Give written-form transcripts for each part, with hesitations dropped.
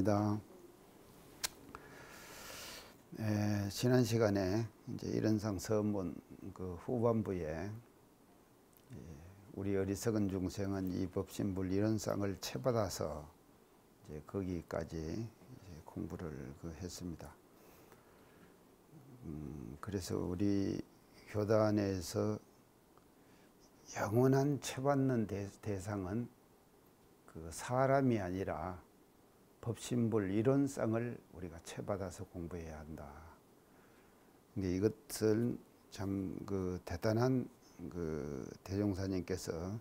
반갑습니다. 지난 시간에 이제 일원상 서문 그 후반부에 우리 어리석은 중생은 이 법신불 일원상을 채받아서 이제 거기까지 이제 공부를 했습니다. 그래서 우리 교단에서 영원한 채받는 대상은 그 사람이 아니라 법신불 일원상을 우리가 채받아서 공부해야 한다. 근데 이것을 참 그 대단한 그 대종사님께서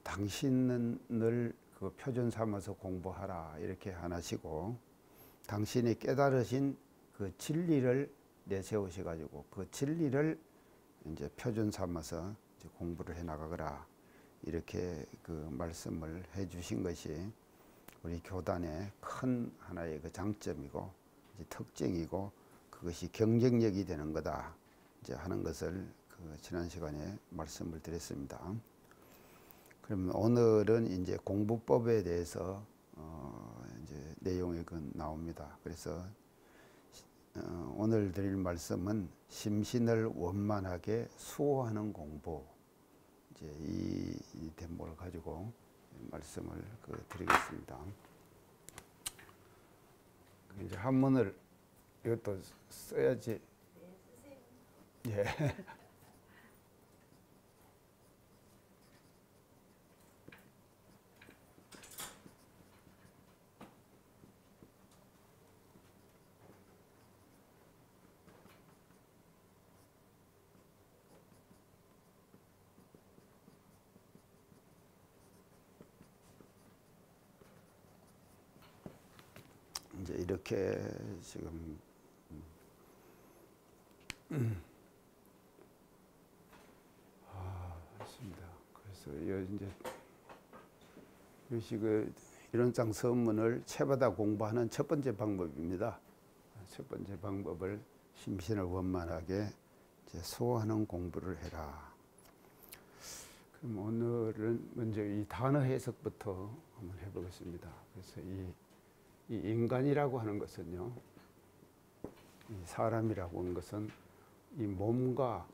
당신을 그 표준 삼아서 공부하라 이렇게 안 하시고 당신이 깨달으신 그 진리를 내세우셔 가지고 그 진리를 이제 표준 삼아서 이제 공부를 해 나가거라 이렇게 그 말씀을 해 주신 것이 우리 교단의 큰 하나의 그 장점이고 이제 특징이고 그것이 경쟁력이 되는 거다 이제 하는 것을 그 지난 시간에 말씀을 드렸습니다. 그러면 오늘은 이제 공부법에 대해서 이제 내용이 나옵니다. 그래서 오늘 드릴 말씀은 심신을 원만하게 수호하는 공부 이제 이 대목을 가지고 말씀을 드리겠습니다. 이제 한문을 이것도 써야지. 예. 이제 이렇게 지금 맞습니다. 그래서 이제 이것이 그 일원상 서문을 채받아 공부하는 첫 번째 방법입니다. 첫 번째 방법을 심신을 원만하게 이제 수호하는 공부를 해라. 그럼 오늘은 먼저 이 단어 해석부터 한번 해보겠습니다. 그래서 이 인간이라고 하는 것은요, 이 사람이라고 하는 것은 이 몸과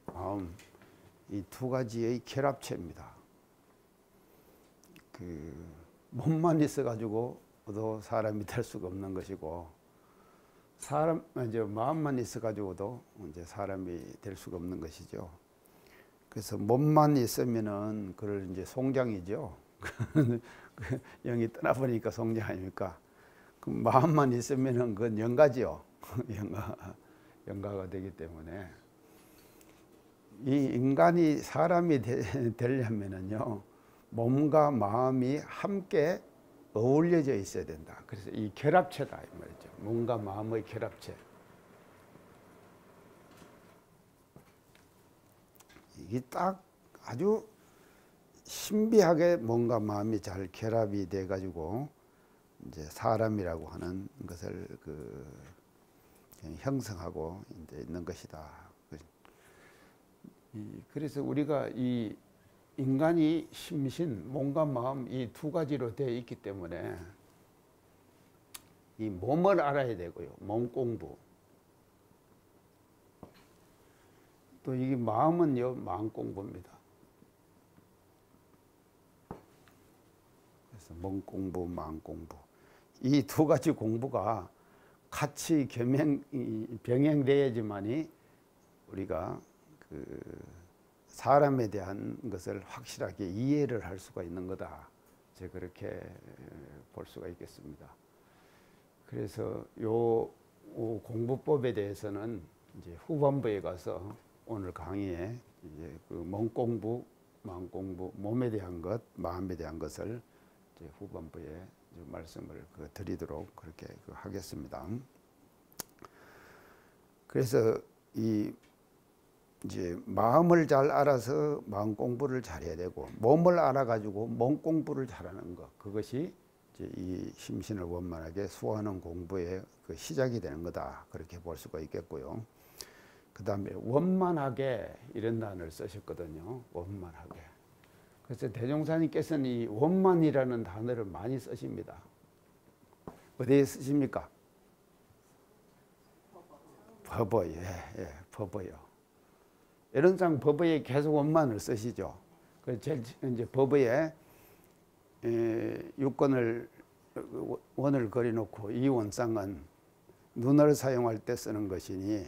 마음 이 두 가지의 결합체입니다. 그 몸만 있어 가지고도 사람이 될 수가 없는 것이고 이제 마음만 있어 가지고도 이제 사람이 될 수가 없는 것이죠. 그래서 몸만 있으면은 그걸 이제 송장이죠. 영이 떠나버리니까 송장 아닙니까? 그 마음만 있으면은 그건 영가지요. 영가가 되기 때문에 이 인간이 사람이 되려면은요 몸과 마음이 함께 어울려져 있어야 된다. 그래서 이 결합체다 이 말이죠. 몸과 마음의 결합체. 이게 딱 아주 신비하게 몸과 마음이 잘 결합이 돼 가지고 이제 사람이라고 하는 것을 형성하고 이제 있는 것이다. 그래서 우리가 이 인간이 심신, 몸과 마음 이 두 가지로 되어 있기 때문에 이 몸을 알아야 되고요. 몸 공부. 또 이게 마음은요, 마음 공부입니다. 그래서 몸 공부, 마음 공부. 이 두 가지 공부가 같이 병행돼야지만이 우리가 사람에 대한 것을 확실하게 이해를 할 수가 있는 거다. 이제 그렇게 볼 수가 있겠습니다. 그래서 요 공부법에 대해서는 이제 후반부에 가서 오늘 강의에 이제 그 몸 공부, 마음 공부, 몸에 대한 것, 마음에 대한 것을 이제 후반부에 이제 말씀을 드리도록 그렇게 하겠습니다. 그래서 이제 마음을 잘 알아서 마음 공부를 잘해야 되고 몸을 알아가지고 몸 공부를 잘하는 것 그것이 이제 이 심신을 원만하게 수호하는 공부의 그 시작이 되는 거다 그렇게 볼 수가 있겠고요. 그 다음에 원만하게 이런 단어를 쓰셨거든요. 원만하게. 그래서 대종사님께서는 이 원만이라는 단어를 많이 쓰십니다. 어디에 쓰십니까? 법어, 예, 법어요. 이런상 법어에 계속 원만을 쓰시죠. 그래서 이제 법어에 유권을 원을 그려놓고 이 원상은 눈을 사용할 때 쓰는 것이니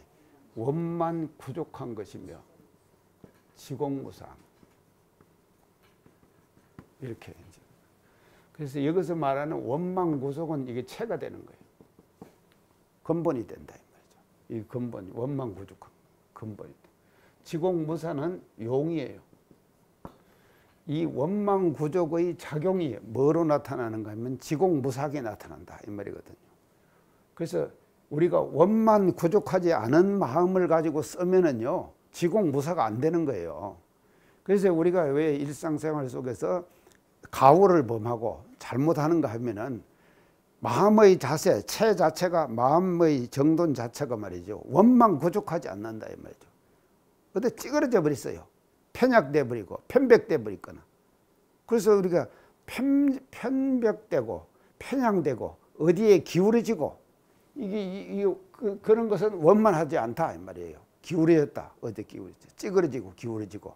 원만 부족한 것이며 지공무상 이렇게 이제. 그래서 여기서 말하는 원만 구속은 이게 체가 되는 거예요. 근본이 된다 이 말이죠. 이 근본이 원만 부족한 근본이 된다. 지공무사는 용이에요. 이 원망 구족의 작용이 뭐로 나타나는가 하면 지공무사하게 나타난다 이 말이거든요. 그래서 우리가 원만 구족하지 않은 마음을 가지고 쓰면은요 지공무사가 안 되는 거예요. 그래서 우리가 왜 일상생활 속에서 가오를 범하고 잘못하는가 하면은 마음의 자세, 체 자체가 마음의 정돈 자체가 말이죠 원만 구족하지 않는다 이 말이죠. 어디 찌그러져 버렸어요. 편약돼 버리고 편백돼 버리거나. 그래서 우리가 편벽되고 편향되고 어디에 기울어지고 이게 그런 것은 원만하지 않다 이 말이에요. 기울어졌다. 어디 기울어져 찌그러지고 기울어지고.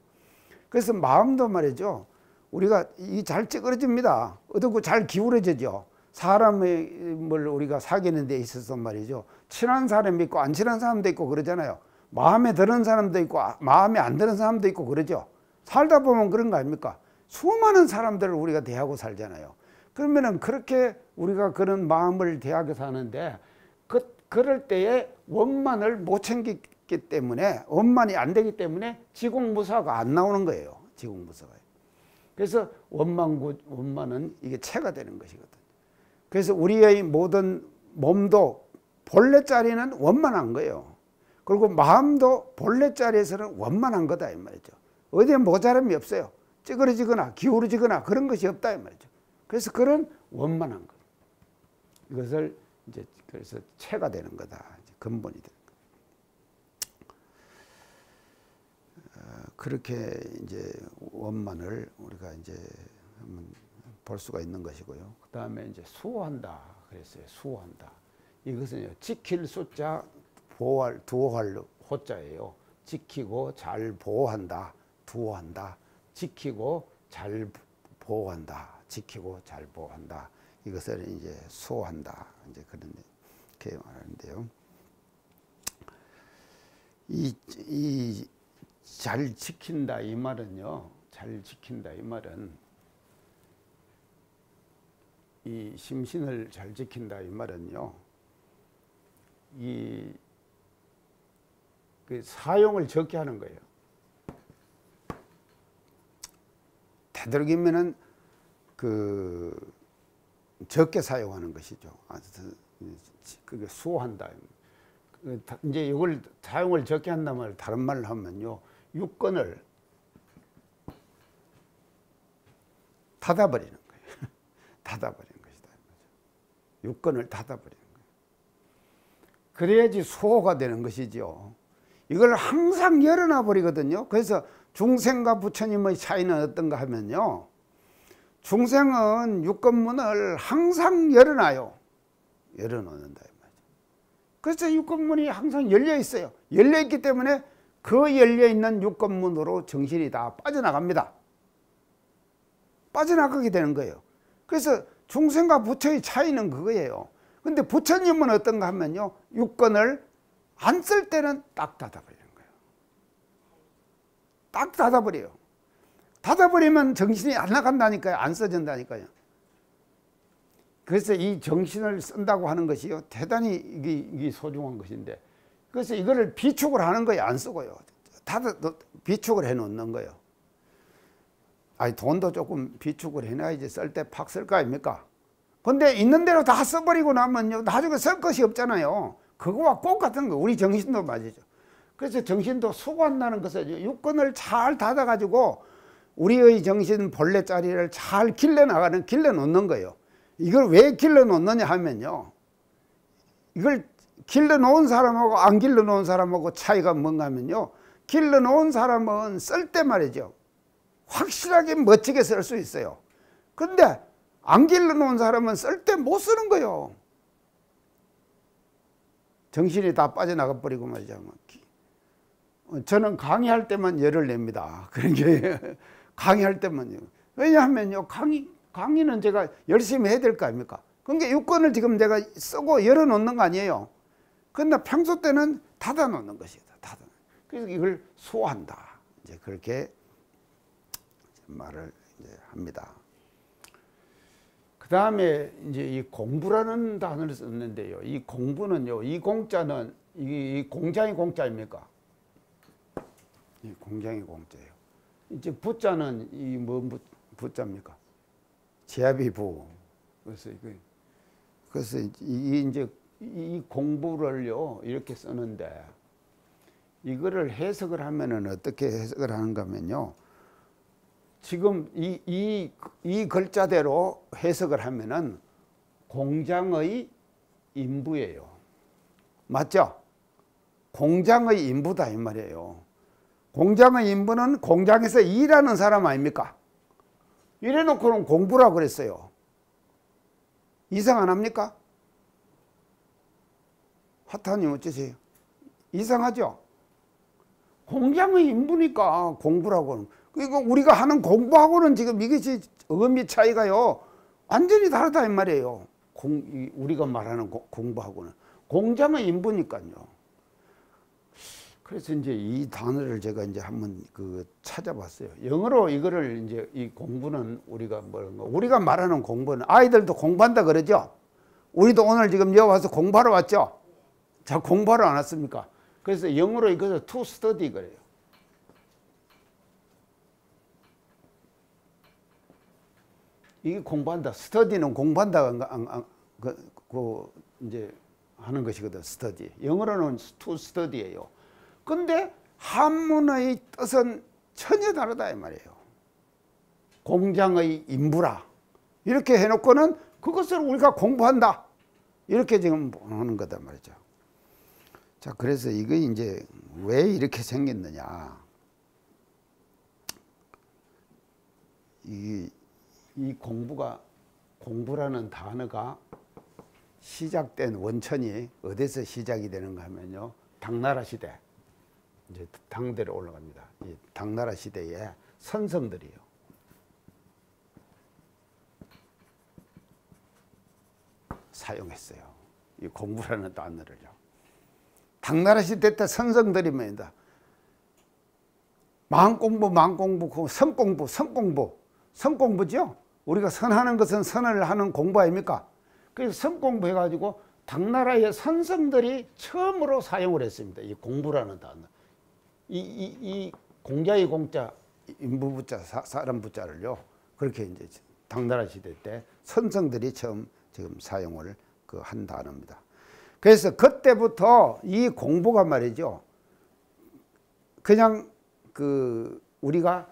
그래서 마음도 말이죠. 우리가 이 잘 찌그러집니다. 어디고 잘 기울어지죠. 사람을 우리가 사귀는 데 있어서 말이죠. 친한 사람이 있고 안 친한 사람도 있고 그러잖아요. 마음에 드는 사람도 있고 마음에 안 드는 사람도 있고 그러죠. 살다 보면 그런 거 아닙니까? 수많은 사람들을 우리가 대하고 살잖아요. 그러면은 그렇게 우리가 그런 마음을 대하게 사는데 그럴 때에 원만을 못 챙겼기 때문에 원만이 안 되기 때문에 지공무사가 안 나오는 거예요. 지공무사가. 그래서 원만은 이게 체가 되는 것이거든요. 그래서 우리의 모든 몸도 본래 자리는 원만한 거예요. 그리고 마음도 본래 자리에서는 원만한 거다 이 말이죠. 어디에 모자람이 없어요. 찌그러지거나 기울어지거나 그런 것이 없다 이 말이죠. 그래서 그런 원만한 것. 이것을 이제 그래서 체가 되는 거다. 근본이 되는 거다. 그렇게 이제 원만을 우리가 이제 한번 볼 수가 있는 것이고요. 그 다음에 이제 수호한다 그랬어요. 수호한다. 이것은요 지킬 숫자 보호할 두호할 호자예요. 지키고 잘 보호한다. 두호한다. 지키고 잘 보호한다. 지키고 잘 보호한다. 이것을 이제 수호한다. 이제 그렇게 말하는데요. 이 잘 지킨다 이 말은요. 잘 지킨다 이 말은 이 심신을 잘 지킨다 이 말은요. 그 사용을 적게 하는 거예요. 되도록이면은 그 적게 사용하는 것이죠. 그게 수호한다. 이제 이걸 사용을 적게 한다면 다른 말을 하면요, 육권을 닫아버리는 거예요. 닫아버리는 것이다. 육권을 닫아버리는 거예요. 그래야지 수호가 되는 것이죠. 이걸 항상 열어놔 버리거든요. 그래서 중생과 부처님의 차이는 어떤가 하면요, 중생은 육건문을 항상 열어놔요. 열어놓는다 이 말이죠. 그래서 육건문이 항상 열려 있어요. 열려 있기 때문에 그 열려 있는 육건문으로 정신이 다 빠져나갑니다. 빠져나가게 되는 거예요. 그래서 중생과 부처의 차이는 그거예요. 근데 부처님은 어떤가 하면요, 육건을 안 쓸 때는 딱 닫아버리는 거예요. 딱 닫아버려요. 닫아버리면 정신이 안 나간다니까요. 안 써진다니까요. 그래서 이 정신을 쓴다고 하는 것이요, 대단히 이게 소중한 것인데, 그래서 이거를 비축을 하는 거예요. 안 쓰고요. 비축을 해 놓는 거예요. 아니, 돈도 조금 비축을 해놔야지 쓸 때 팍 쓸 거 아닙니까? 근데 있는 대로 다 써버리고 나면요, 나중에 쓸 것이 없잖아요. 그거와 똑같은 거. 우리 정신도 맞이죠. 그래서 정신도 수고한다는 것은 육건을 잘 닫아가지고 우리의 정신 본래 자리를 잘 길러 놓는 거예요. 이걸 왜 길러 놓느냐 하면요, 이걸 길러 놓은 사람하고 안 길러 놓은 사람하고 차이가 뭔가 하면요, 길러 놓은 사람은 쓸 때 말이죠, 확실하게 멋지게 쓸 수 있어요. 근데 안 길러놓은 사람은 쓸 때 못 쓰는 거예요. 정신이 다 빠져나가 버리고 말이죠. 저는 강의할 때만 열을 냅니다. 그러니까 강의할 때만요. 왜냐하면요, 강의는 제가 열심히 해야 될 거 아닙니까? 그러니까 유권을 지금 내가 쓰고 열어놓는 거 아니에요. 근데 평소 때는 닫아놓는 것이다. 그래서 이걸 소화한다. 이제 그렇게 말을 이제 합니다. 그 다음에 이제 이 공부라는 단어를 썼는데요. 이 공부는요, 이 공자는 이 공장이 공자입니까? 이 공장이 공자예요. 이제 부자는 이 뭐 부자입니까? 제압이 부. 그래서 이제 이 공부를요 이렇게 쓰는데, 이거를 해석을 하면은 어떻게 해석을 하는가 하면요, 지금 이 글자대로 해석을 하면은 공장의 인부예요. 맞죠? 공장의 인부다 이 말이에요. 공장의 인부는 공장에서 일하는 사람 아닙니까? 이래놓고는 공부라고 그랬어요. 이상 안 합니까? 화타님 어쩌세요? 이상하죠? 공장의 인부니까 공부라고는. 그러니까 우리가 하는 공부하고는 지금 이것이 의미 차이가요 완전히 다르다 이 말이에요. 우리가 말하는 공부하고는 공장의 인부니까요. 그래서 이제 이 단어를 제가 이제 한번 찾아봤어요. 영어로 이거를 이제 이 공부는 우리가 말하는 공부는, 아이들도 공부한다 그러죠. 우리도 오늘 지금 여기 와서 공부하러 왔죠. 자, 공부하러 안 왔습니까? 그래서 영어로 이것을 to study 그래요. 이게 공부한다. 스터디는 공부한다 이제 하는 것이거든. 스터디. 영어로는 to study예요. 근데 한문의 뜻은 전혀 다르다 이 말이에요. 공장의 인부라 이렇게 해놓고는 그것을 우리가 공부한다 이렇게 지금 하는 거다 말이죠. 자, 그래서 이거 이제 왜 이렇게 생겼느냐, 이 공부라는 단어가 시작된 원천이 어디서 시작이 되는가 하면요, 당나라 시대, 이제 당대로 올라갑니다. 이 당나라 시대에 선성들이요, 사용했어요. 이 공부라는 단어를요. 당나라 시대 때 선성들이 뭐다, 마음공부, 성공부죠. 우리가 선하는 것은 선을 하는 공부 아닙니까? 그래서 성공부 해가지고 당나라의 선성들이 처음으로 사용을 했습니다. 이 공부라는 단어. 이 공자의 공자, 인부부자, 사람 부자를요, 그렇게 이제 당나라 시대 때 선성들이 처음 지금 사용을 한 단어입니다. 그래서 그때부터 이 공부가 말이죠, 그냥 우리가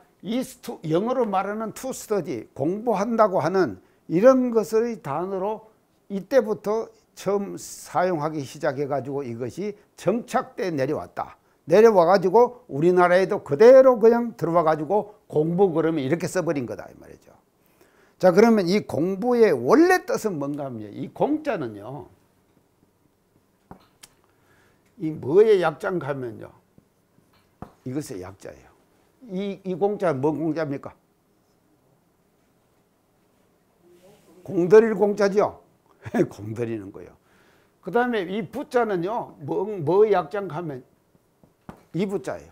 영어로 말하는 to study, 공부한다고 하는 이런 것의 단어로 이때부터 처음 사용하기 시작해 가지고 이것이 정착돼 내려왔다. 내려와 가지고 우리나라에도 그대로 그냥 들어와 가지고 공부 그러면 이렇게 써버린 거다 이 말이죠. 자, 그러면 이 공부의 원래 뜻은 뭔가 하면, 이 공자는요, 이 뭐의 약자인가 하면요, 이것의 약자예요. 이 공자는 뭔 공자입니까? 공들일 공자죠. 공들이는 거예요. 그 다음에 이 부자는요, 뭐의 약자인가 하면 이 부자예요.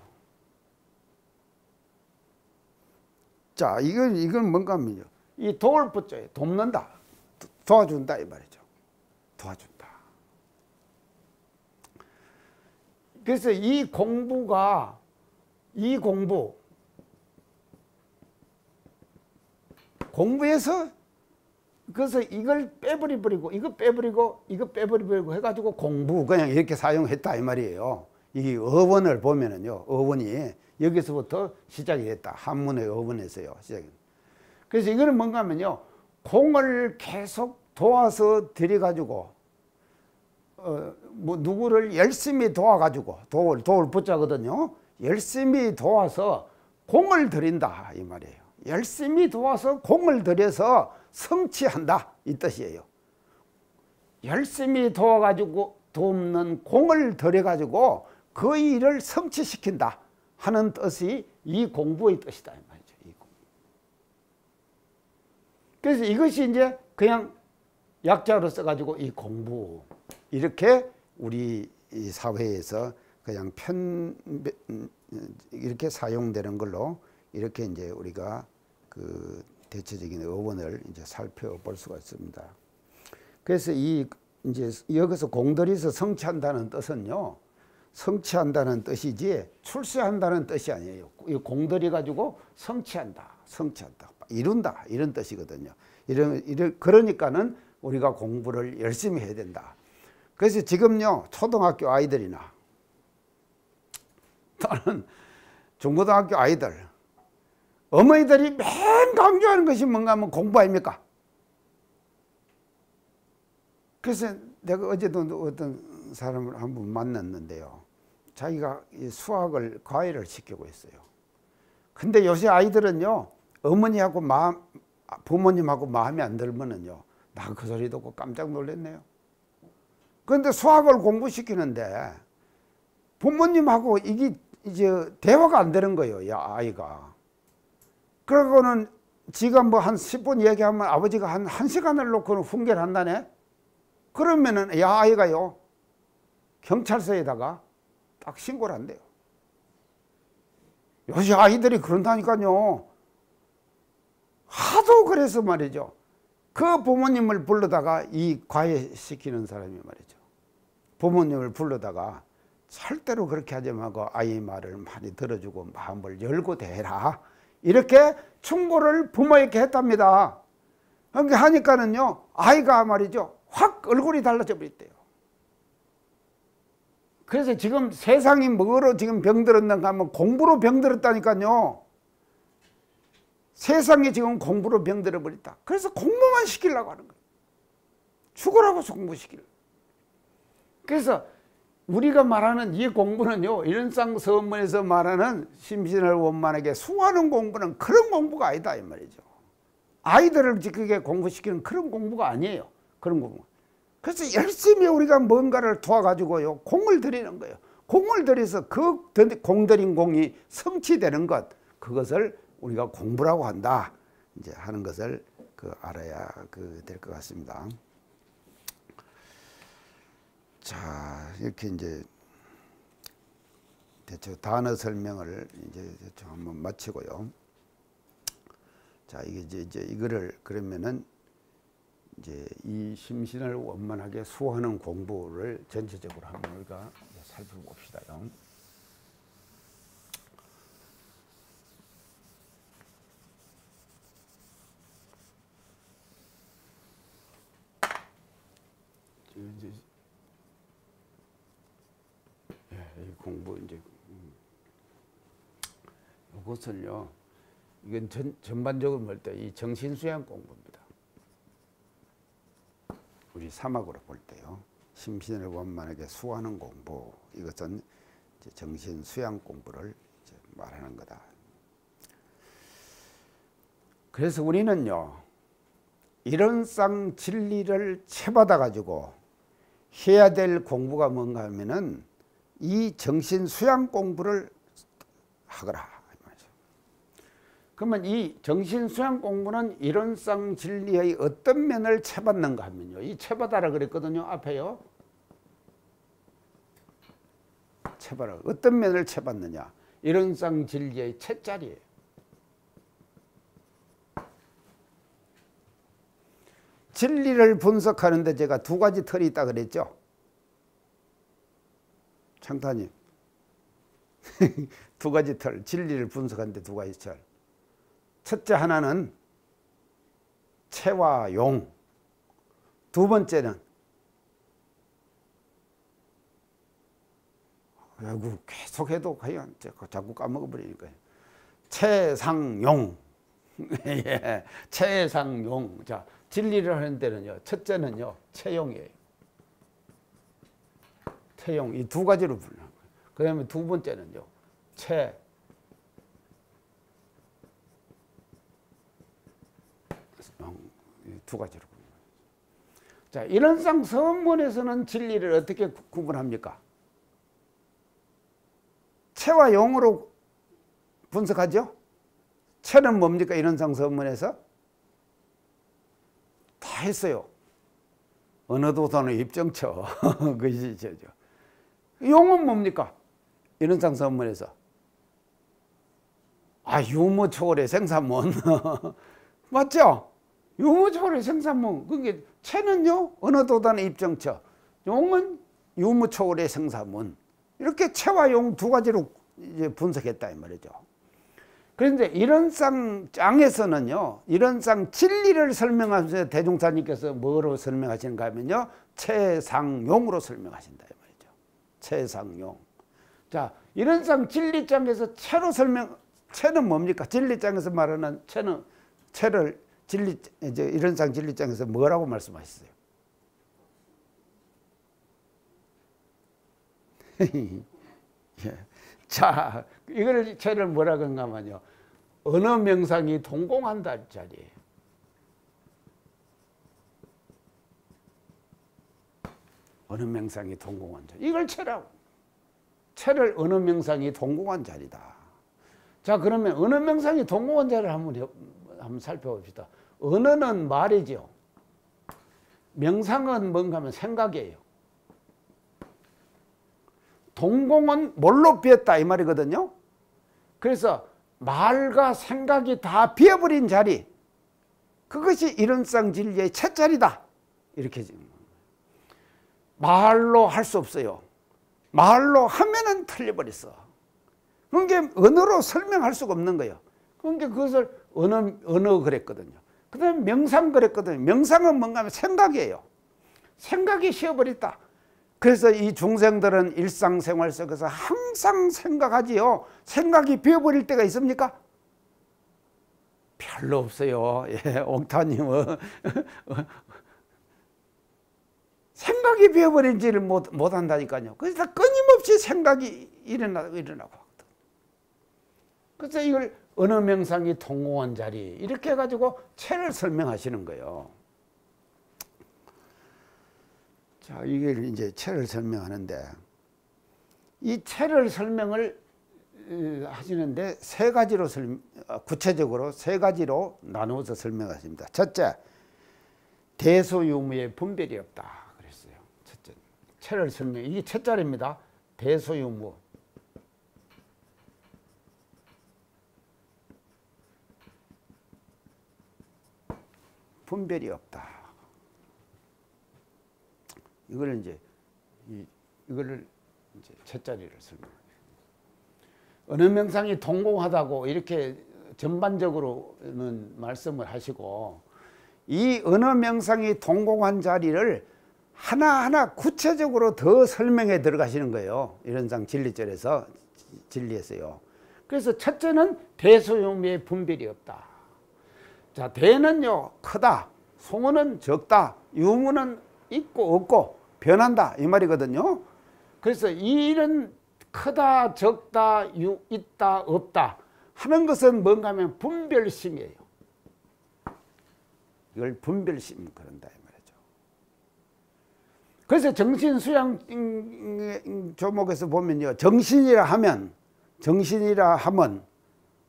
자, 이건 뭔가 하면요, 이 도울 부자예요. 돕는다, 도와준다 이 말이죠. 도와준다. 그래서 이 공부에서 그래서 이걸 빼버리고 이거 빼버리고 해가지고 공부 그냥 이렇게 사용했다 이 말이에요. 이 어원을 보면은요, 어원이 여기서부터 시작이 됐다. 한문의 어원에서요 시작이. 그래서 이거는 뭔가 하면요, 공을 계속 도와서 들여가지고 누구를 열심히 도와가지고 도울 부자거든요. 열심히 도와서 공을 들인다 이 말이에요. 열심히 도와서 공을 들여서 성취한다 이 뜻이에요. 열심히 도와가지고 돕는 공을 들여가지고 그 일을 성취시킨다 하는 뜻이 이 공부의 뜻이다 이 말이죠. 이 공부. 그래서 이것이 이제 그냥 약자로 써가지고 이 공부 이렇게 우리 이 사회에서 그냥 이렇게 사용되는 걸로 이렇게 이제 우리가 그 대체적인 어원을 이제 살펴볼 수가 있습니다. 그래서 이 이제 여기서 공들여서 성취한다는 뜻은요, 성취한다는 뜻이지 출세한다는 뜻이 아니에요. 이 공들여 가지고 성취한다, 이룬다 이런 뜻이거든요. 그러니까는 우리가 공부를 열심히 해야 된다. 그래서 지금요 초등학교 아이들이나 또는 중고등학교 아이들 어머니들이 맨 강조하는 것이 뭔가 하면 공부 아닙니까? 그래서 내가 어제도 어떤 사람을 한 분 만났는데요. 자기가 수학을 과외를 시키고 있어요. 근데 요새 아이들은요 어머니하고 부모님하고 마음에 안 들면은요 나 그 소리 듣고 깜짝 놀랐네요. 그런데 수학을 공부시키는데 부모님하고 이게 이제 대화가 안 되는 거예요, 야 아이가. 그러고는 지가 뭐 한 10분 얘기하면 아버지가 한 1시간을 놓고는 훈계를 한다네. 그러면은 야 아이가요 경찰서에다가 딱 신고를 한대요. 요새 아이들이 그런다니까요. 하도 그래서 말이죠. 그 부모님을 불러다가 이 과외시키는 사람이 말이죠. 부모님을 불러다가 절대로 그렇게 하지 말고 아이 말을 많이 들어주고 마음을 열고 대해라. 이렇게 충고를 부모에게 했답니다. 그렇게 하니까는요 아이가 말이죠 확 얼굴이 달라져 버렸대요. 그래서 지금 세상이 뭐로 지금 병들었는가 하면 공부로 병들었다니까요. 세상이 지금 공부로 병들어 버렸다. 그래서 공부만 시키려고 하는 거예요. 죽으라고 공부시키려고. 그래서 우리가 말하는 이 공부는요 일상 서문에서 말하는 심신을 원만하게 수하는 공부는 그런 공부가 아니다 이 말이죠. 아이들을 그게 공부시키는 그런 공부가 아니에요. 그런 공부. 그래서 열심히 우리가 뭔가를 도와가지고요 공을 들이는 거예요. 공을 들여서 그 공들인 공이 성취되는 것, 그것을 우리가 공부라고 한다 이제 하는 것을 알아야 될 것 같습니다. 자, 이렇게 이제 대충 단어 설명을 이제 대충 한번 마치고요. 자, 이게 이제 이거를 그러면은 이제 이 심신을 원만하게 수호하는 공부를 전체적으로 한번 우리가 살펴봅시다요. 이제 이 공부 이제 이것을요 이건 전반적으로 볼 때 이 정신수양 공부입니다. 우리 사막으로 볼 때요 심신을 원만하게 수호하는 공부, 이것은 이제 정신수양 공부를 이제 말하는 거다. 그래서 우리는요 이런상 진리를 채받아 가지고 해야 될 공부가 뭔가 하면은 이 정신수양 공부를 하거라. 그러면 이 정신수양 공부는 이론상 진리의 어떤 면을 채받는가 하면요. 이 채받아라 그랬거든요. 앞에요. 채받아. 어떤 면을 채받느냐. 이론상 진리의 채자리예요. 진리를 분석하는데 제가 두 가지 틀이 있다 그랬죠. 창타님. 두 가지 틀. 진리를 분석하는데 두 가지 틀. 첫째 하나는 채와 용, 두 번째는 아이고 계속해도 그냥 자꾸 까먹어버리니까요. 채상용. 예, 채상용. 자, 진리를 하는 데는요 첫째는요 채용이에요. 채용. 이 두 가지로 불러요. 그 다음에 두 번째는요 두 가지로 구분. 자, 이론상 서문에서는 진리를 어떻게 구분합니까? 체와 용으로 분석하죠? 체는 뭡니까? 이론상 서문에서 다 했어요. 어느 도서는 입정처. 그것이 저죠. 용은 뭡니까? 이론상 서문에서 유무 초월의 생산문. 맞죠? 유무 초월의 생산문. 그게 체는요 어느 도단의 입정처, 용은 유무 초월의 생산문. 이렇게 체와 용 두 가지로 이제 분석했다 이 말이죠. 그런데 이론상 짱에서는요, 이론상 진리를 설명하면서 대종사님께서 뭐로 설명하시는가 하면요, 체상용으로 설명하신다 이 말이죠. 체상용. 자, 이론상 진리장에서 체는 뭡니까? 진리장에서 말하는 체를 이제 이론상 진리장에서 뭐라고 말씀하셨어요? 예. 자, 이걸 체를 뭐라고 하냐면요, 어느 명상이 동공한다 자리예요. 어느 명상이 동공한 자리. 이걸 체라고. 체를 어느 명상이 동공한 자리다. 자, 그러면 어느 명상이 동공한 자리를 한번 살펴봅시다. 언어는 말이죠. 명상은 뭔가 하면 생각이에요. 동공은 뭘로 비었다 이 말이거든요. 그래서 말과 생각이 다 비어버린 자리, 그것이 이론상 진리의 채자리다 이렇게 지금 말로 할 수 없어요. 말로 하면은 틀려버렸어. 그러니까 언어로 설명할 수가 없는 거예요. 그러니까 그것을 언어 그랬거든요. 그 다음에 명상 그랬거든요. 명상은 뭔가 하면 생각이에요. 생각이 쉬어버렸다. 그래서 이 중생들은 일상생활 속에서 항상 생각하지요. 생각이 비어버릴 때가 있습니까? 별로 없어요. 예, 옥타님은 생각이 비어버린지를 못한다니까요. 그래서 끊임없이 생각이 일어나고 하거든. 그래서 이걸 어느 명상이 동공한 자리 이렇게 해가지고 체를 설명하시는 거예요. 자, 이게 이제 체를 설명하는데, 이 체를 설명을 하시는데 세 가지로 구체적으로 세 가지로 나누어서 설명하십니다. 첫째, 대소유무의 분별이 없다 그랬어요. 첫째, 체를 설명, 이게 첫자리입니다. 대소유무. 분별이 없다. 이거를 이제 이거를 이제 첫자리를 설명해요. 어느 명상이 동공하다고 이렇게 전반적으로는 말씀을 하시고, 이 어느 명상이 동공한 자리를 하나하나 구체적으로 더 설명해 들어가시는 거예요. 이론상 진리절에서 진리에서요. 그래서 첫째는 대소유무의 분별이 없다. 자, 대는요 크다, 소문은 적다, 유무는 있고 없고 변한다 이 말이거든요. 그래서 이런 크다 적다 있다 없다 하는 것은 뭔가 하면 분별심이에요. 이걸 분별심 그런다 이 말이죠. 그래서 정신수양 조목에서 보면요, 정신이라 하면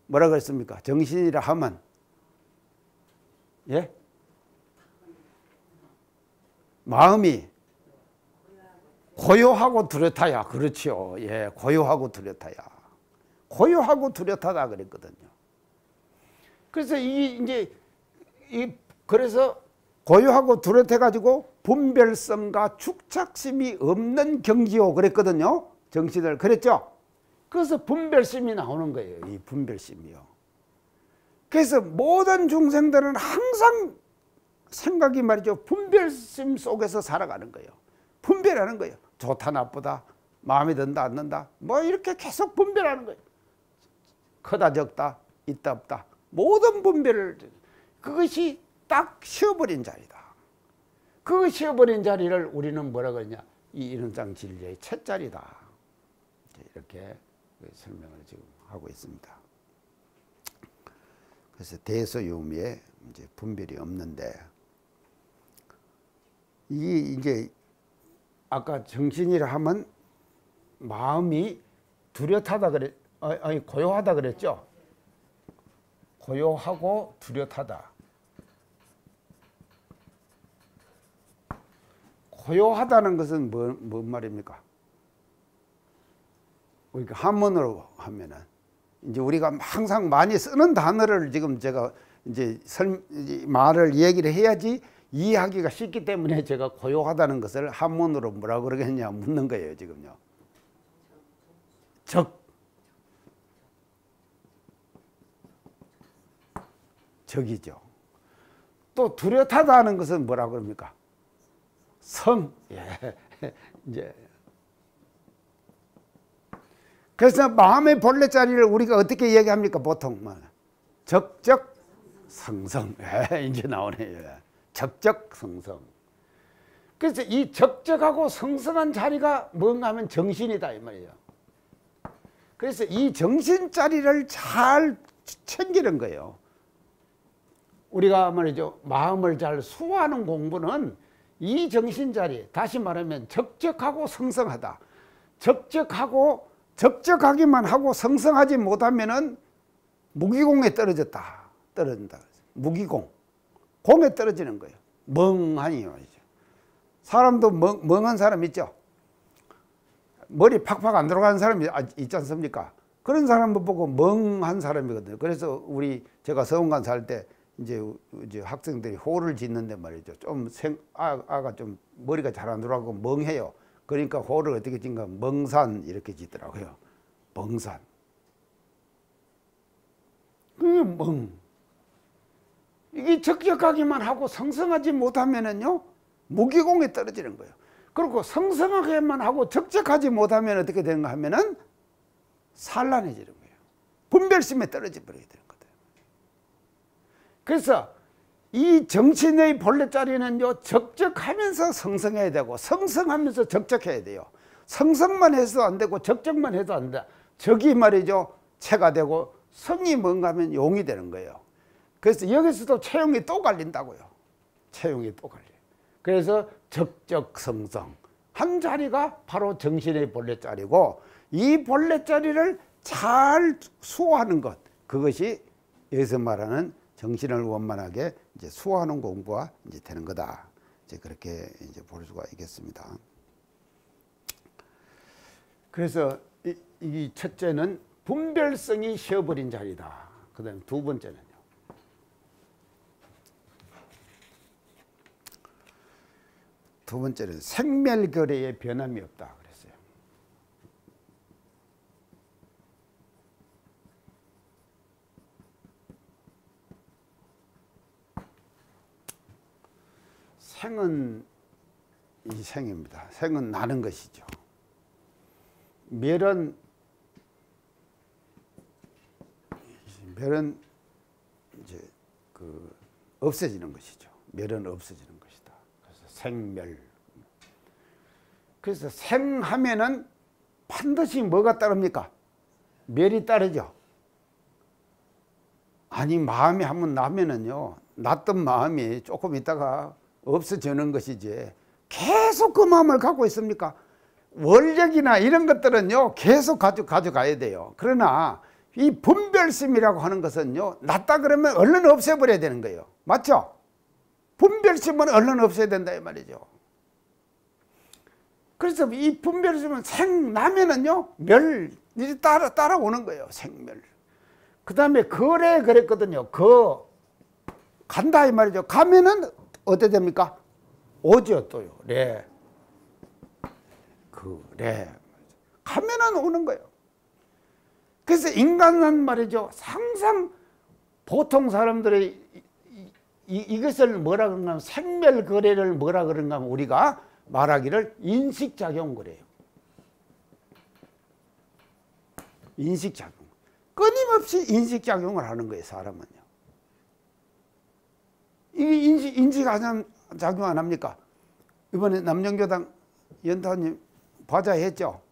뭐라 그랬습니까? 정신이라 하면 예? 마음이 고요하고 뚜렷하야. 그렇죠. 예, 고요하고 뚜렷하야. 고요하고 뚜렷하다 그랬거든요. 그래서 그래서 고요하고 뚜렷해 가지고 분별성과 축착심이 없는 경지요 그랬거든요. 정신을 그랬죠. 그래서 분별심이 나오는 거예요. 이 분별심이요. 그래서 모든 중생들은 항상 생각이 말이죠, 분별심 속에서 살아가는 거예요. 분별하는 거예요. 좋다 나쁘다, 마음에 든다 안 든다, 뭐 이렇게 계속 분별하는 거예요. 크다 적다, 있다 없다, 모든 분별을. 그것이 딱 쉬어버린 자리다. 그 쉬어버린 자리를 우리는 뭐라 그러냐, 이 이론상 진리의 첫자리다. 이렇게 설명을 지금 하고 있습니다. 그래서 대소유무에 이제 분별이 없는데, 이게 아까 정신이라 하면 마음이 뚜렷하다 그래, 아니 고요하다 그랬죠. 고요하고 뚜렷하다. 고요하다는 것은 뭔 말입니까? 우리가 한문으로 하면은 이제 우리가 항상 많이 쓰는 단어를 지금 제가 이제 말을 얘기를 해야지 이해하기가 쉽기 때문에 제가 고요하다는 것을 한문으로 뭐라 그러겠냐 묻는 거예요, 지금요. 적이죠. 또 뚜렷하다는 것은 뭐라 그럽니까? 예. 이제 그래서 마음의 본래자리를 우리가 어떻게 얘기합니까? 보통 적적성성. 이제 나오네요. 적적성성. 그래서 이 적적하고 성성한 자리가 뭔가 하면 정신이다 이 말이에요. 그래서 이 정신자리를 잘 챙기는 거예요. 우리가 말이죠, 마음을 잘 수호하는 공부는 이 정신자리, 다시 말하면 적적하고 성성하다. 적적하기만 하고 성성하지 못하면은 무기공에 떨어진다. 무기공. 공에 떨어지는 거예요. 멍하니 말이죠. 사람도 멍한 사람 있죠. 머리 팍팍 안 들어가는 사람이 있지 않습니까? 그런 사람을 보고 멍한 사람이거든요. 그래서 제가 서원관 살 때 이제 학생들이 호를 짓는데 말이죠. 좀 아가 좀 머리가 잘 안 들어가고 멍해요. 그러니까 호를 어떻게 짓는가? 멍산 이렇게 짓더라고요. 멍산. 이게 적적하기만 하고 성성하지 못하면은요, 무기공에 떨어지는 거예요. 그리고 성성하게만 하고 적적하지 못하면 어떻게 되는가 하면은 산란해지는 거예요. 분별심에 떨어져 버리게 되는 거예요. 그래서 이 정신의 본래 자리는요, 적적하면서 성성해야 되고 성성하면서 적적해야 돼요. 성성만 해서도 안 되고 적적만 해도 안 돼. 적이 말이죠, 체가 되고 성이 뭔가 하면 용이 되는 거예요. 그래서 여기서도 체용이 또 갈린다고요. 체용이 또 갈려요. 그래서 적적성성 한 자리가 바로 정신의 본래 자리고, 이 본래 자리를 잘 수호하는 것, 그것이 여기서 말하는 정신을 원만하게 이제 수호하는 공부가 이제 되는 거다. 이제 그렇게 이제 볼 수가 있겠습니다. 그래서 이 첫째는 분별성이 쉬어버린 자리다. 그다음 두 번째는요, 생멸거래에 변함이 없다 그랬어요. 생은 이 생입니다. 생은 나는 것이죠. 멸은 이제 없어지는 것이죠. 멸은 없어지는 것이다. 그래서 생멸. 그래서 생하면은 반드시 뭐가 따릅니까? 멸이 따르죠. 아니, 마음이 한번 나면은요, 났던 마음이 조금 있다가 없어지는 것이지 계속 그 마음을 갖고 있습니까? 원력이나 이런 것들은요, 계속 가져가야 돼요. 그러나 이 분별심이라고 하는 것은요, 났다 그러면 얼른 없애버려야 되는 거예요. 맞죠? 분별심은 얼른 없애야 된다 이 말이죠. 그래서 이 분별심은 생나면은요, 멸이 따라오는 거예요. 생멸. 그 다음에 거래 그랬거든요. 간다 이 말이죠. 가면은 어떻게 됩니까? 오죠 또요. 가면은 오는 거예요. 그래서 인간은 말이죠, 항상 보통 사람들이 이것을 뭐라 그런가 하면, 생멸거래를 뭐라 그런가 하면 우리가 말하기를 인식작용 그래요. 인식작용. 끊임없이 인식작용을 하는 거예요, 사람은요. 이게 인식작용 안 합니까? 이번에 남정교당 연타님 바자회 했죠.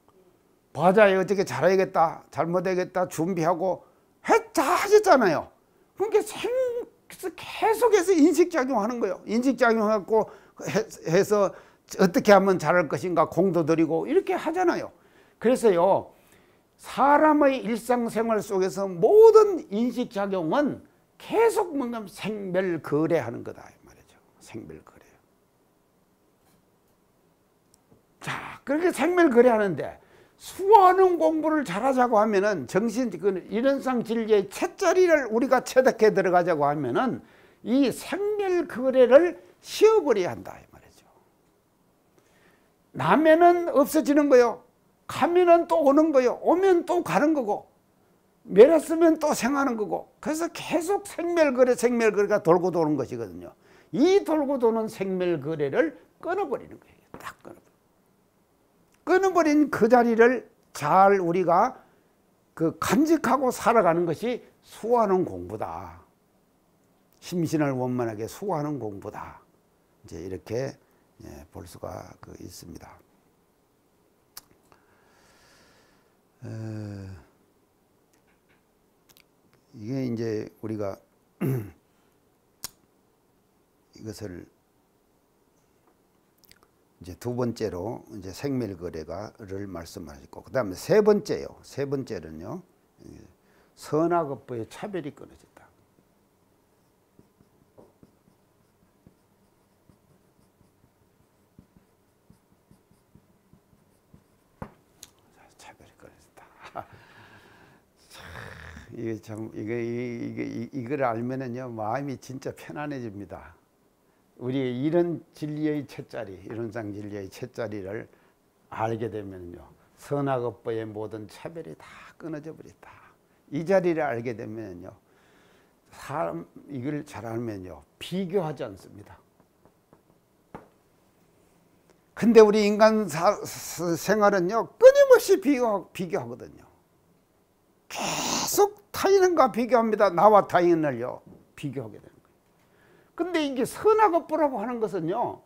바자회 어떻게 잘해야겠다, 잘못해야겠다 준비하고 다 하셨잖아요. 그러니까 그래서 계속해서 인식작용하는 거예요. 인식작용해갖고 해서 어떻게 하면 잘할 것인가 공도 들이고 이렇게 하잖아요. 그래서요, 사람의 일상생활 속에서 모든 인식작용은 계속 뭔가 생멸거래하는 거다 이 말이죠. 생멸거래. 자, 그렇게 생멸거래하는데 수하는 공부를 잘하자고 하면은 정신 이런상 진리의 채자리를 우리가 체득해 들어가자고 하면은 이 생멸거래를 쉬어버려야 한다 이 말이죠. 나면은 없어지는 거요. 가면은 또 오는 거요. 오면 또 가는 거고, 멸했으면 또 생하는 거고. 그래서 계속 생멸거래가 돌고 도는 것이거든요. 이 돌고 도는 생멸거래를 끊어버리는 거예요. 딱 끊어버린 그 자리를 잘 우리가 간직하고 살아가는 것이 수하는 공부다. 심신을 원만하게 수하는 공부다. 이제 이렇게 볼 수가 있습니다. 이게 이제 우리가 이것을 이제 두 번째로 이제 생멸거래를 말씀하셨고, 그 다음에 세 번째요. 세 번째는요, 선악업보의 차별이 끊어진다. 차별이 끊어진다. 이게 참 이걸 알면은요 마음이 진짜 편안해집니다. 우리 이런 진리의 채자리, 이론상 진리의 채자리를 알게 되면요, 선악업보의 모든 차별이 다 끊어져 버렸다. 이 자리를 알게 되면요, 사람 이걸 잘 알면요, 비교하지 않습니다. 근데 우리 인간 생활은요, 끊임없이 비교하거든요. 계속 타인과 비교합니다. 나와 타인을요, 비교하게 됩니다. 근데 이게 선악업보라고 하는 것은요,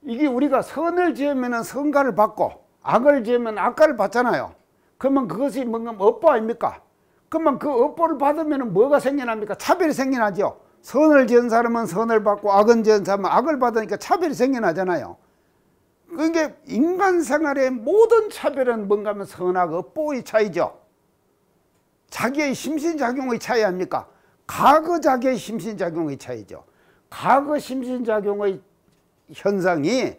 이게 우리가 선을 지으면 선가를 받고 악을 지으면 악가를 받잖아요. 그러면 그것이 뭔가 업보 아닙니까? 그러면 그 업보를 받으면 뭐가 생겨납니까? 차별이 생겨나죠. 선을 지은 사람은 선을 받고 악을 지은 사람은 악을 받으니까 차별이 생겨나잖아요. 그러니까 인간 생활의 모든 차별은 뭔가 하면 선악 업보의 차이죠. 자기의 심신작용의 차이 아닙니까? 과거 자기의 심신작용의 차이죠. 과거 심신작용의 현상이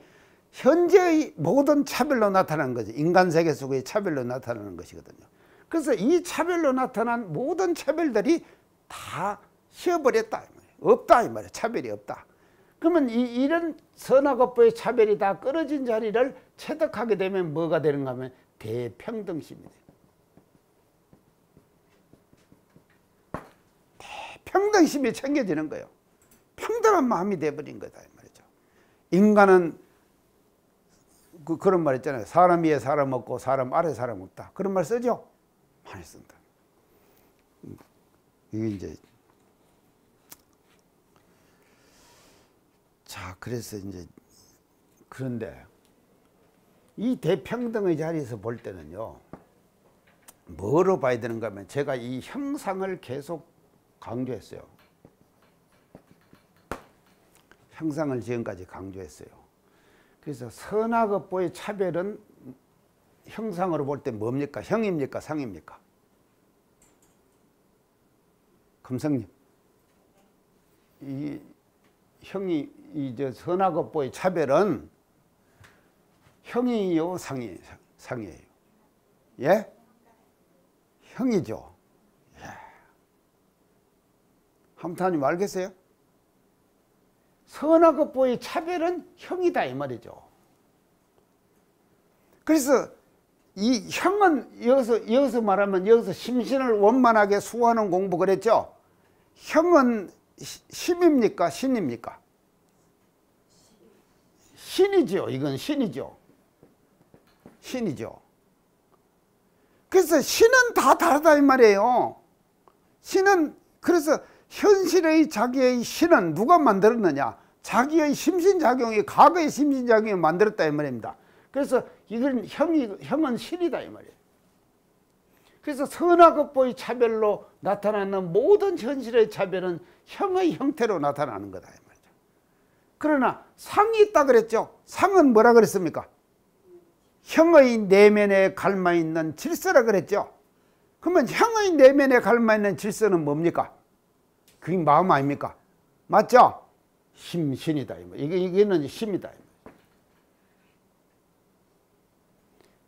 현재의 모든 차별로 나타나는 거죠. 인간세계 속의 차별로 나타나는 것이거든요. 그래서 이 차별로 나타난 모든 차별들이 다 쉬어버렸다. 없다 이 말이에요. 차별이 없다. 그러면 이런 선악업보의 차별이 다 끊어진 자리를 체득하게 되면 뭐가 되는가 하면 대평등심이 돼요. 평등심이 챙겨지는 거예요. 평등한 마음이 돼버린 거다 이 말이죠. 인간은 그런 말 있잖아요. 사람 위에 사람 없고 사람 아래 사람 없다. 그런 말 쓰죠? 많이 쓴다. 이게 이제 자, 그래서 이제 그런데 이 대평등의 자리에서 볼 때는요, 뭐로 봐야 되는가 하면 제가 이 형상을 계속 강조했어요. 형상을 지금까지 강조했어요. 그래서 선악업보의 차별은 형상으로 볼 때 뭡니까? 형입니까? 상입니까? 금성님, 이 형이 저 선악업보의 차별은 형이요, 상이에요? 예? 형이죠. 예. 함타님 알겠어요? 선악업보의 차별은 형이다 이 말이죠. 그래서 이 형은 여기서 말하면 여기서 심신을 원만하게 수호하는 공부 그랬죠. 형은 심입니까? 신입니까? 신이죠. 이건 신이죠. 신이죠. 그래서 신은 다 다르다 이 말이에요. 신은 그래서 현실의 자기의 신은 누가 만들었느냐? 자기의 심신작용이 과거의 심신작용이 만들었다 이 말입니다. 그래서 이건 형은 신이다 이 말이에요. 그래서 선악업보의 차별로 나타나는 모든 현실의 차별은 형의 형태로 나타나는 거다 이 말이죠. 그러나 상이 있다 그랬죠. 상은 뭐라 그랬습니까? 형의 내면에 갈마 있는 질서라 그랬죠. 그러면 형의 내면에 갈마 있는 질서는 뭡니까? 그게 마음 아닙니까? 맞죠? 신이다. 이게는 힘이다.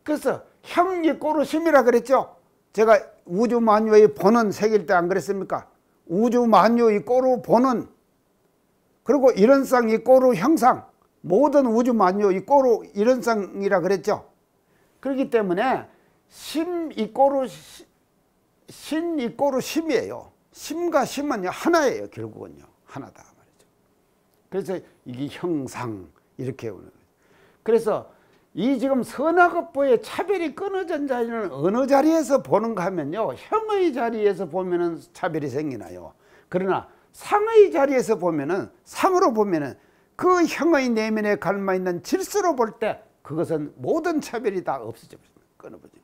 그래서 형 이꼬르 심이라 그랬죠. 제가 우주 만유의 본은 새길 때 안 그랬습니까? 우주 만유 이꼬르 본은, 그리고 이런상 이꼬르 형상, 모든 우주 만유 이꼬르 이런상이라 그랬죠. 그렇기 때문에 심 이꼬르 신 이꼬르 심이에요. 심과 심은 하나예요. 결국은요. 하나다 말이죠. 그래서 이게 형상 이렇게 오는 거죠. 그래서 이 지금 선악업보의 차별이 끊어진 자리는 어느 자리에서 보는가 하면요. 형의 자리에서 보면은 차별이 생기나요. 그러나 상의 자리에서 보면은, 상으로 보면은 그 형의 내면에 갈마 있는 질서로 볼 때 그것은 모든 차별이 다 없어져 버립니다. 끊어버립니다.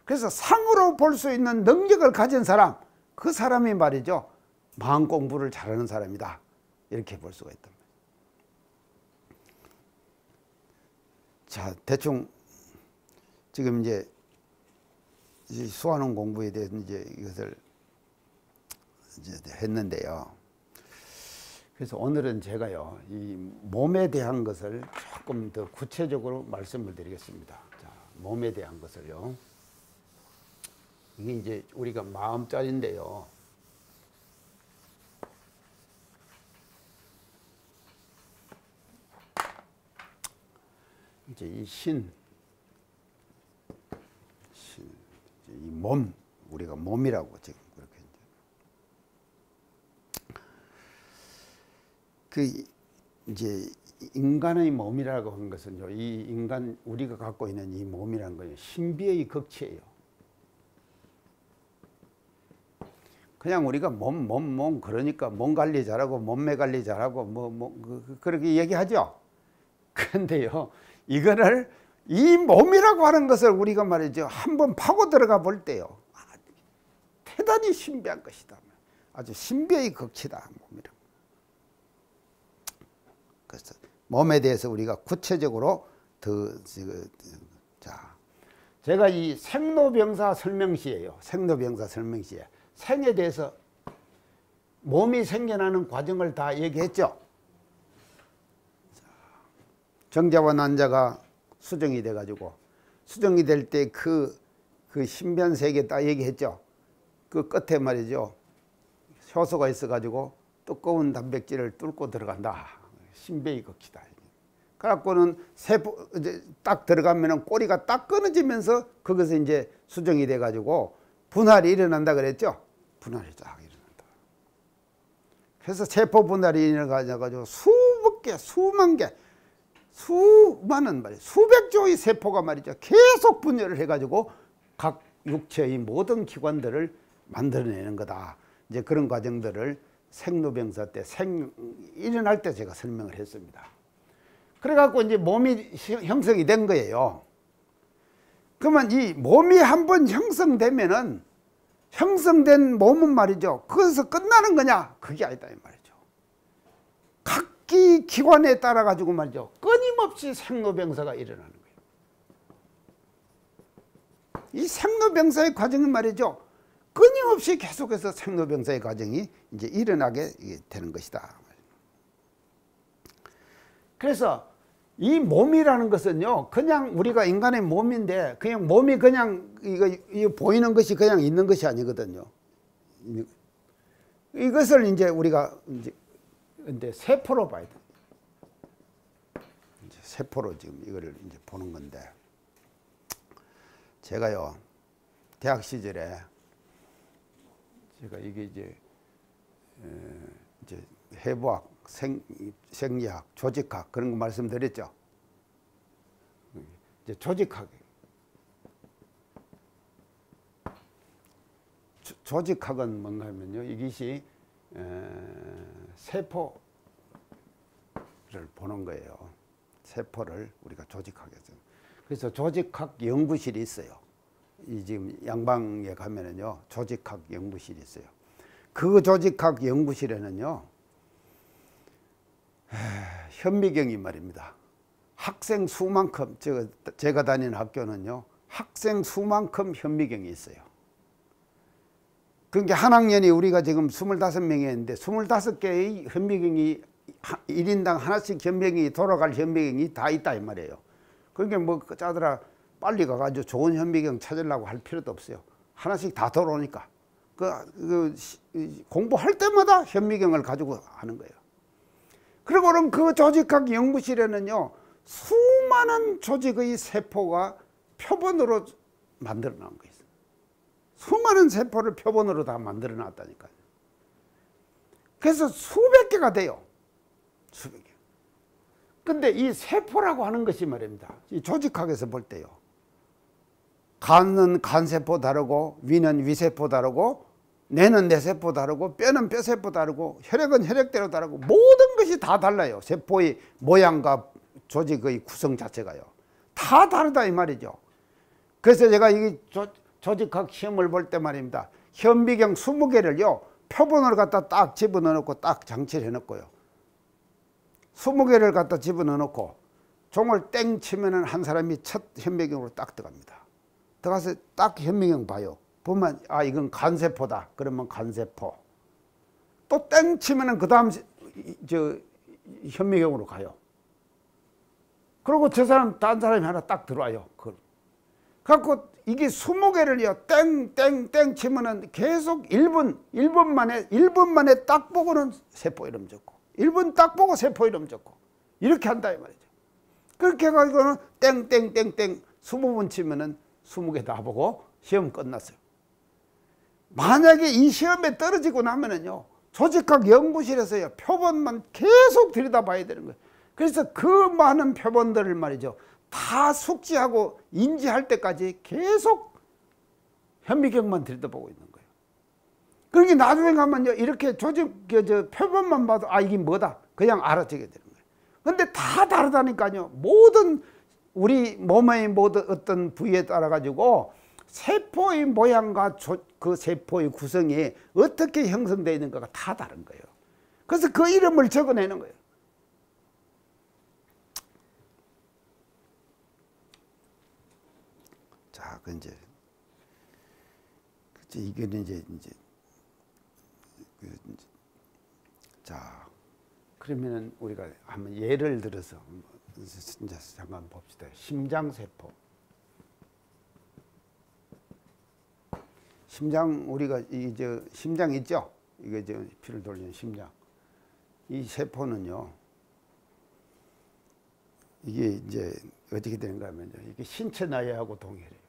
그래서 상으로 볼 수 있는 능력을 가진 사람, 그 사람이 말이죠. 마음 공부를 잘하는 사람이다. 이렇게 볼 수가 있다. 자, 대충 지금 이제 수화론 공부에 대해서 이제 이것을 이제 했는데요. 그래서 오늘은 제가요, 이 몸에 대한 것을 조금 더 구체적으로 말씀을 드리겠습니다. 자, 몸에 대한 것을요. 이게 이제 우리가 마음자리인데요. 이제 이 이 몸, 우리가 몸이라고 지금 그렇게 이제 인간의 몸이라고 하는 것은요, 이 인간 우리가 갖고 있는 이 몸이라는 거예요. 신비의 극치예요. 그냥 우리가 몸 그러니까 몸 관리 잘하고 몸매 관리 잘하고 그렇게 얘기하죠. 그런데요, 이거를 이 몸이라고 하는 것을 우리가 말이죠, 한번 파고 들어가 볼 때요, 대단히 신비한 것이다. 아주 신비의 극치다 몸이라. 그래서 몸에 대해서 우리가 구체적으로 자, 제가 이 생로병사 설명시예요. 생로병사 설명시에 생에 대해서 몸이 생겨나는 과정을 다 얘기했죠. 정자와 난자가 수정이 돼가지고, 수정이 될 때 그 신비한 세계 딱 얘기했죠. 그 끝에 말이죠, 효소가 있어가지고 두꺼운 단백질을 뚫고 들어간다. 신비의 극치다. 그래갖고는 세포 이제 딱 들어가면은 꼬리가 딱 끊어지면서 거기서 이제 수정이 돼가지고 분할이 일어난다 그랬죠. 분할이 딱 일어난다. 그래서 세포 분할이 일어나가지고 수백 개, 수만 개, 수많은 말이에요. 수백 조의 세포가 말이죠. 계속 분열을 해가지고 각 육체의 모든 기관들을 만들어내는 거다. 이제 그런 과정들을 생로병사 때 일어날 때 제가 설명을 했습니다. 그래갖고 이제 몸이 형성이 된 거예요. 그러면 이 몸이 한번 형성되면은, 형성된 몸은 말이죠, 거기서 끝나는 거냐? 그게 아니다 이 말이죠. 각기 기관에 따라 가지고 말이죠, 끊임없이 생로병사가 일어나는 거예요. 이 생로병사의 과정은 말이죠, 끊임없이 계속해서 생로병사의 과정이 이제 일어나게 되는 것이다. 그래서 이 몸이라는 것은요, 그냥 우리가 인간의 몸인데, 그냥 몸이 그냥 이거 보이는 것이 그냥 있는 것이 아니거든요. 이것을 이제 우리가 이제 세포로 봐야 돼. 이제 세포로 지금 이거를 이제 보는 건데, 제가요, 대학 시절에 제가 이게 이제 해부학, 생리학, 조직학 그런 거 말씀드렸죠. 이제 조직학, 조직학은 뭔가 하면요, 이것이 세포를 보는 거예요. 세포를 우리가 조직학에서. 그래서 조직학 연구실이 있어요. 이 지금 양방에 가면은요, 조직학 연구실이 있어요. 그 조직학 연구실에는요, 현미경이 말입니다. 학생 수만큼, 제가 다니는 학교는요, 학생 수만큼 현미경이 있어요. 그러니까 한 학년이 우리가 지금 25명이 있는데 25개의 현미경이 1인당 하나씩 현미경이 돌아갈 현미경이 다 있다 이 말이에요. 그러니까 뭐 짜더라 빨리 가가지고 좋은 현미경 찾으려고 할 필요도 없어요. 하나씩 다 돌아오니까 공부할 때마다 현미경을 가지고 하는 거예요. 그리고 그럼 그 조직학 연구실에는요, 수많은 조직의 세포가 표본으로 만들어 놓은 거예요. 수많은 세포를 표본으로 다 만들어 놨다니까요. 그래서 수백 개가 돼요. 수백 개. 근데 이 세포라고 하는 것이 말입니다. 이 조직학에서 볼 때요. 간은 간세포 다르고, 위는 위세포 다르고, 뇌는 뇌세포 다르고, 뼈는 뼈세포 다르고, 혈액은 혈액대로 다르고, 모든 것이 다 달라요. 세포의 모양과 조직의 구성 자체가요. 다 다르다 이 말이죠. 그래서 제가 이 조직학 시험을 볼 때 말입니다. 현미경 20개를요, 표본을 갖다 딱 집어넣어 놓고 딱 장치를 해 놓고요. 20개를 갖다 집어넣어 놓고 종을 땡 치면은 한 사람이 첫 현미경으로 딱 들어갑니다. 들어가서 딱 현미경 봐요. 보면 아 이건 간세포다. 그러면 간세포. 또 땡 치면은 그 다음 현미경으로 가요. 그리고 저 사람 다른 사람이 하나 딱 들어와요. 그래갖고 이게 20개를요 땡땡땡 치면은 계속 1분 만에 딱 보고는 세포 이름 적고 1분 딱 보고 세포 이름 적고 이렇게 한다 이 말이죠. 그렇게 해가지고는 땡땡땡땡 20번 치면은 20개 다 보고 시험 끝났어요. 만약에 이 시험에 떨어지고 나면은요, 조직학 연구실에서요 표본만 계속 들여다봐야 되는 거예요. 그래서 그 많은 표본들을 말이죠 다 숙지하고 인지할 때까지 계속 현미경만 들여다보고 있는 거예요. 그러니 나중에 가면요 이렇게 표본만 봐도 아 이게 뭐다 그냥 알아채게 되는 거예요. 근데 다 다르다니까요. 모든 우리 몸의 모든 어떤 부위에 따라 가지고 세포의 모양과 그 세포의 구성이 어떻게 형성되어 있는가가 다 다른 거예요. 그래서 그 이름을 적어내는 거예요. 자, 이거는 자, 그러면은 우리가 한번 예를 들어서 이제 잠깐 봅시다. 심장세포. 심장 우리가 심장 있죠? 이게 피를 돌리는 심장. 이 세포는요. 이게 이제 어떻게 되는가 하면요. 이게 신체 나이하고 동일해요.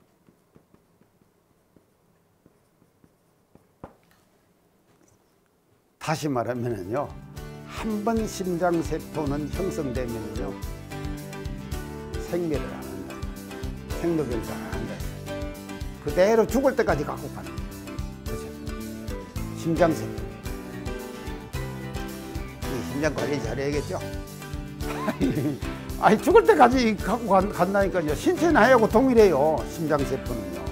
다시 말하면은요. 한 번 심장세포는 형성되면은요. 생멸을 안 한다. 생로병사를 안 한다. 그대로 죽을 때까지 갖고 가는 거예요. 그 심장세포. 심장 관리 잘해야겠죠? 아니 죽을 때까지 갖고 간다니까요. 신체 나이하고 동일해요. 심장세포는요.